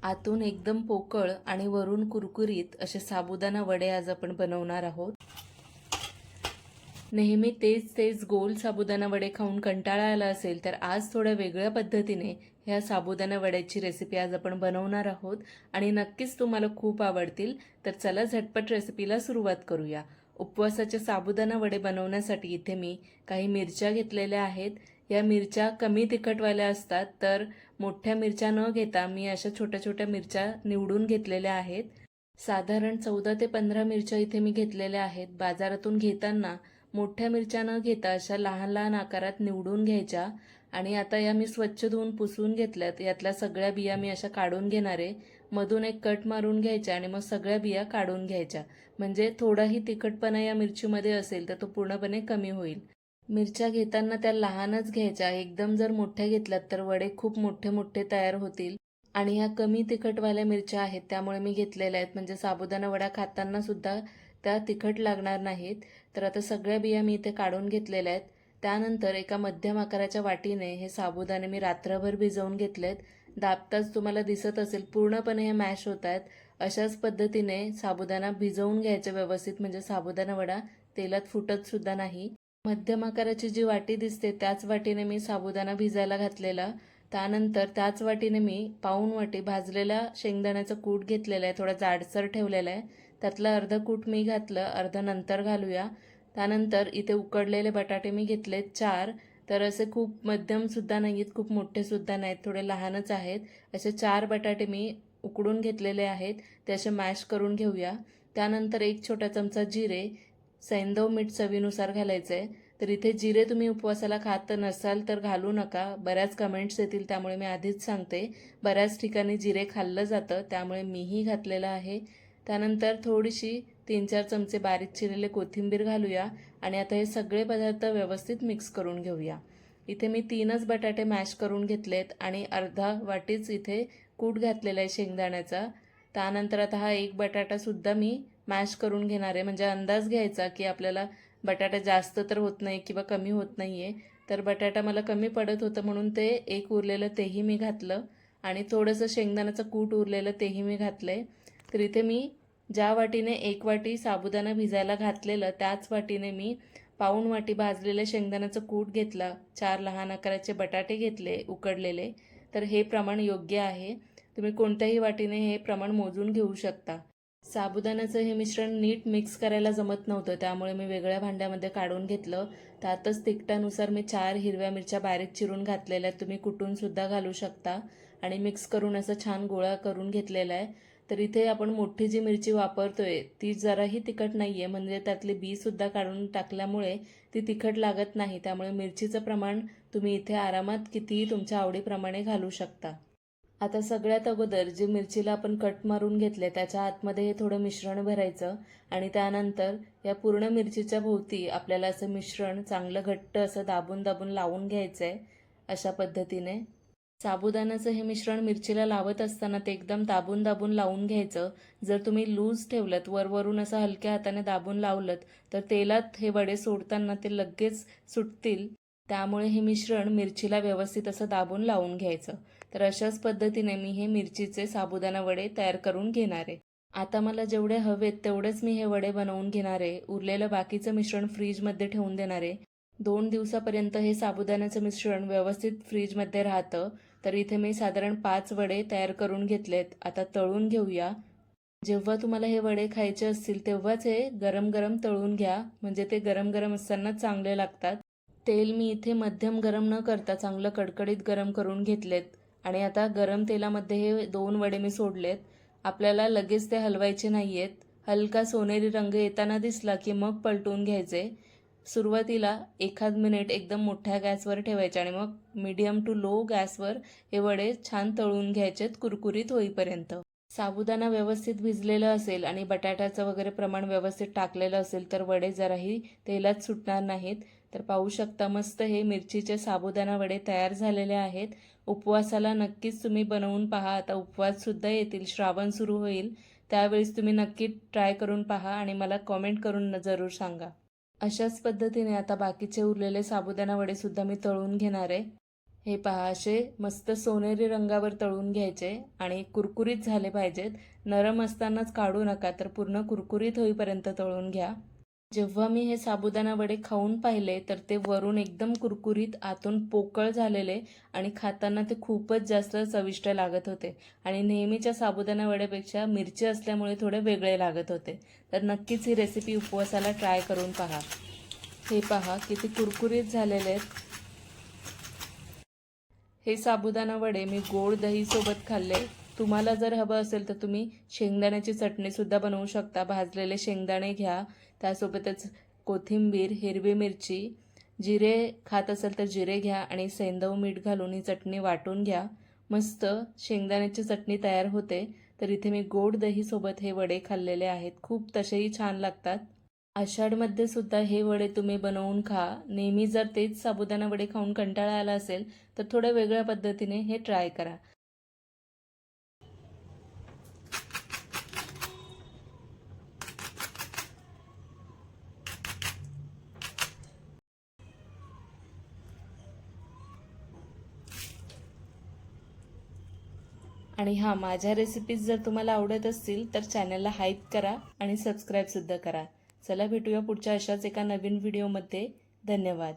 आतून एकदम पोकळ आणि वरून कुरकुरीत असे साबुदाणा वडे आज आपण बनवणार आहोत. नेहमी तेच तेच गोल साबुदाणा वडे खाऊन कंटाळा आला असेल तर आज थोड्या वेगळ्या पद्धतीने ह्या साबुदाणा वड्याची रेसिपी आज आपण बनवणार आहोत आणि नक्कीच तुम्हाला खूप आवडतील. तर चला झटपट रेसिपीला सुरुवात करूया. उपवासाचे साबुदाणा वडे बनवण्यासाठी इथे मी काही मिरच्या घेतलेल्या आहेत. या मिरच्या कमी तिखटवाल्या असतात, तर मोठ्या मिरच्या न घेता मी अशा छोट्या छोट्या मिरच्या निवडून घेतलेल्या आहेत. साधारण 14 ते 15 मिरच्या इथे मी घेतलेल्या आहेत. बाजारातून घेताना मोठ्या मिरच्या न घेता अशा लहान लहान आकारात निवडून घ्यायच्या. आणि आता या मी स्वच्छ धुवून पुसून घेतल्यात. यातल्या सगळ्या बिया मी अशा काढून घेणार आहे. मधून एक कट मारून घ्यायच्या आणि मग सगळ्या बिया काढून घ्यायच्या. म्हणजे थोडाही तिखटपणा या मिरचीमध्ये असेल तर तो पूर्णपणे कमी होईल. मिरच्या घेताना त्या लहानच घ्यायच्या. एकदम जर मोठ्या घेतल्यात तर वडे खूप मोठे मोठे तयार होतील. आणि ह्या कमी तिखटवाल्या मिरच्या आहेत त्यामुळे मी घेतलेल्या आहेत, म्हणजे साबुदाणा वडा खाताना सुद्धा त्या तिखट लागणार नाहीत. तर आता सगळ्या बिया मी इथे काढून घेतलेल्या आहेत. त्यानंतर एका मध्यम आकाराच्या वाटीने हे साबुदाणे मी रात्रभर भिजवून घेतलेत. दाबताच तुम्हाला दिसत असेल पूर्णपणे हे मॅश होत आहेत. अशाच पद्धतीने साबुदाणा भिजवून घ्यायचे व्यवस्थित, म्हणजे साबुदाणा वडा तेलात फुटत सुद्धा नाही. मध्यम आकाराची जी वाटी दिसते त्याच वाटीने मी साबुदाणा भिजायला घातलेला. त्यानंतर त्याच वाटीने मी पाऊण वाटी भाजलेला शेंगदाण्याचा कूट घेतलेला आहे, थोडा जाडसर ठेवलेला आहे. त्यातलं अर्ध कूट मी घातलं, अर्ध नंतर घालूया. त्यानंतर इथे उकडलेले बटाटे मी घेतलेत 4. तर असे खूप मध्यमसुद्धा नाही आहेत, खूप मोठेसुद्धा नाहीत, थोडे लहानच आहेत. असे 4 बटाटे मी उकडून घेतलेले आहेत, ते असे मॅश करून घेऊया. त्यानंतर 1 छोटा चमचा जिरे, सैंधव मीठ चवीनुसार घालायचं आहे. तर इथे जिरे तुम्ही उपवासाला खात नसाल तर घालू नका. बऱ्याच कमेंट्स येतील त्यामुळे मी आधीच सांगते. बऱ्याच ठिकाणी जिरे खाल्लं जातं त्यामुळे मीही घातलेलं आहे. त्यानंतर थोडीशी 3-4 चमचे बारीक चिरलेले कोथिंबीर घालूया आणि आता हे सगळे पदार्थ व्यवस्थित मिक्स करून घेऊया. इथे मी 3च बटाटे मॅश करून घेतलेत आणि अर्धा वाटीच इथे कूट घातलेला आहे शेंगदाण्याचा. त्यानंतर आता हा एक बटाटासुद्धा मी मॅश करून घेणार आहे, म्हणजे अंदाज घ्यायचा की आपल्याला बटाटा जास्त तर होत नाही किंवा कमी होत नाही आहे. तर बटाटा मला कमी पडत होतं म्हणून ते एक उरलेलं तेही मी घातलं आणि थोडंसं शेंगदाण्याचं कूट उरलेलं तेही मी घातलं आहे. तर इथे मी ज्या वाटीने 1 वाटी साबुदाणा भिजायला घातलेलं त्याच वाटीने मी पाऊण वाटी भाजलेलं शेंगदाण्याचं कूट घेतला, 4 लहान आकाराचे बटाटे घेतले उकडलेले. तर हे प्रमाण योग्य आहे. तुम्ही कोणत्याही वाटीने हे प्रमाण मोजून घेऊ शकता. साबुदाण्याचं हे मिश्रण नीट मिक्स करायला जमत नव्हतं त्यामुळे मी वेगळ्या भांड्यामध्ये काढून घेतलं. त्यातच तिखटानुसार मी 4 हिरव्या मिरच्या बारीक चिरून घातलेल्या आहेत, तुम्ही कुटूनसुद्धा घालू शकता. आणि मिक्स करून असं छान गोळा करून घेतलेला आहे. तर इथे आपण मोठी जी मिरची वापरतोय ती जराही तिखट नाही आहे, म्हणजे त्यातले बीसुद्धा काढून टाकल्यामुळे ती तिखट लागत नाही. त्यामुळे मिरचीचं प्रमाण तुम्ही इथे आरामात कितीही तुमच्या आवडीप्रमाणे घालू शकता. आता सगळ्यात अगोदर जे मिरचीला आपण कट मारून घेतले त्याच्या आतमध्ये हे थोडं मिश्रण भरायचं आणि त्यानंतर या पूर्ण मिरचीच्या भोवती आपल्याला असं मिश्रण चांगलं घट्ट असं दाबून दाबून लावून घ्यायचं आहे. अशा पद्धतीने साबुदाण्याचं हे मिश्रण मिरचीला लावत असताना ते एकदम दाबून दाबून लावून घ्यायचं. जर तुम्ही लूज ठेवलं, वरवरून असं हलक्या हाताने दाबून लावलं तर तेलात हे वडे सोडताना ते लगेच सुटतील. त्यामुळे हे मिश्रण मिरचीला व्यवस्थित असं दाबून लावून घ्यायचं. तर अशाच पद्धतीने मी हे मिरचीचे साबुदाणा वडे तयार करून घेणार आहे. आता मला जेवढे हवेत तेवढेच मी हे वडे बनवून घेणार आहे. उरलेलं बाकीचं मिश्रण फ्रीजमध्ये ठेवून देणार आहे. 2 दिवसापर्यंत हे साबुदाण्याचं मिश्रण व्यवस्थित फ्रीजमध्ये राहतं. तर इथे मी साधारण 5 वडे तयार करून घेतलेत. आता तळून घेऊया. जेव्हा तुम्हाला हे वडे खायचे असतील तेव्हाच हे गरम गरम तळून घ्या, म्हणजे ते गरम गरम असताना चांगले लागतात. तेल मी इथे मध्यम गरम न करता चांगलं कडकडीत गरम करून घेतलेत आणि आता गरम तेलामध्ये हे 2 वडे मी सोडलेत. आपल्याला लगेच ते हलवायचे नाही आहेत. हलका सोनेरी रंग येताना दिसला की मग पलटून घ्यायचे. सुरुवातीला 1 मिनिट एकदम मोठ्या गॅसवर ठेवायचे आणि मग मीडियम टू लो गॅसवर हे वडे छान तळून घ्यायचेत कुरकुरीत होईपर्यंत. साबुदाणा व्यवस्थित भिजलेलं असेल आणि बटाट्याचं वगैरे प्रमाण व्यवस्थित टाकलेलं असेल तर वडे जराही तेलात सुटणार नाहीत. तर पाहू शकता मस्त हे मिरचीचे साबुदाणा वडे तयार झालेले आहेत. उपवासाला नक्कीच तुम्ही बनवून पहा. आता उपवाससुद्धा येतील, श्रावण सुरू होईल, त्यावेळेस तुम्ही नक्की ट्राय करून पहा आणि मला कॉमेंट करून जरूर सांगा. अशाच पद्धतीने आता बाकीचे उरलेले साबुदाणा वडेसुद्धा मी तळून घेणार आहे. हे पहा, असे मस्त सोनेरी रंगावर तळून घ्यायचे आणि कुरकुरीत झाले पाहिजेत. नरम असतानाच काढू नका, तर पूर्ण कुरकुरीत होईपर्यंत तळून घ्या. जेव्हा मी हे साबुदाणा वडे खाऊन पाहिले तर ते वरून एकदम कुरकुरीत, आतून पोकळ झालेले आणि खाताना ते खूपच जास्त चविष्ट लागत होते आणि नेहमीच्या साबुदाणा वड्यापेक्षा मिरची असल्यामुळे थोडे वेगळे लागत होते. तर नक्कीच ही रेसिपी उपवासाला ट्राय करून पहा. हे पहा किती कुरकुरीत झालेले आहेत. हे साबुदाणा वडे मी गोड दहीसोबत खाल्ले. तुम्हाला जर हवं असेल तर तुम्ही शेंगदाण्याची चटणीसुद्धा बनवू शकता. भाजलेले शेंगदाणे घ्या, त्यासोबतच कोथिंबीर, हिरवी मिरची, जिरे खात असेल तर जिरे घ्या आणि सेंदव मीठ घालून ही चटणी वाटून घ्या. मस्त शेंगदाण्याची चटणी तयार होते. तर इथे मी गोड दहीसोबत हे वडे खाल्लेले आहेत. खूप तसेही छान लागतात. आषाढमध्ये सुद्धा हे वडे तुम्ही बनवून खा. नेहमी जर तेच साबुदाणा वडे खाऊन कंटाळा आला असेल तर थोड्या वेगळ्या पद्धतीने हे ट्राय करा. आणि हां, माझ्या रेसिपीज जर तुम्हाला आवडत असतील तर चॅनलला हाईप करा आणि सबस्क्राईबसुद्धा करा. चला भेटूया पुढच्या अशाच एका नवीन व्हिडिओमध्ये. धन्यवाद.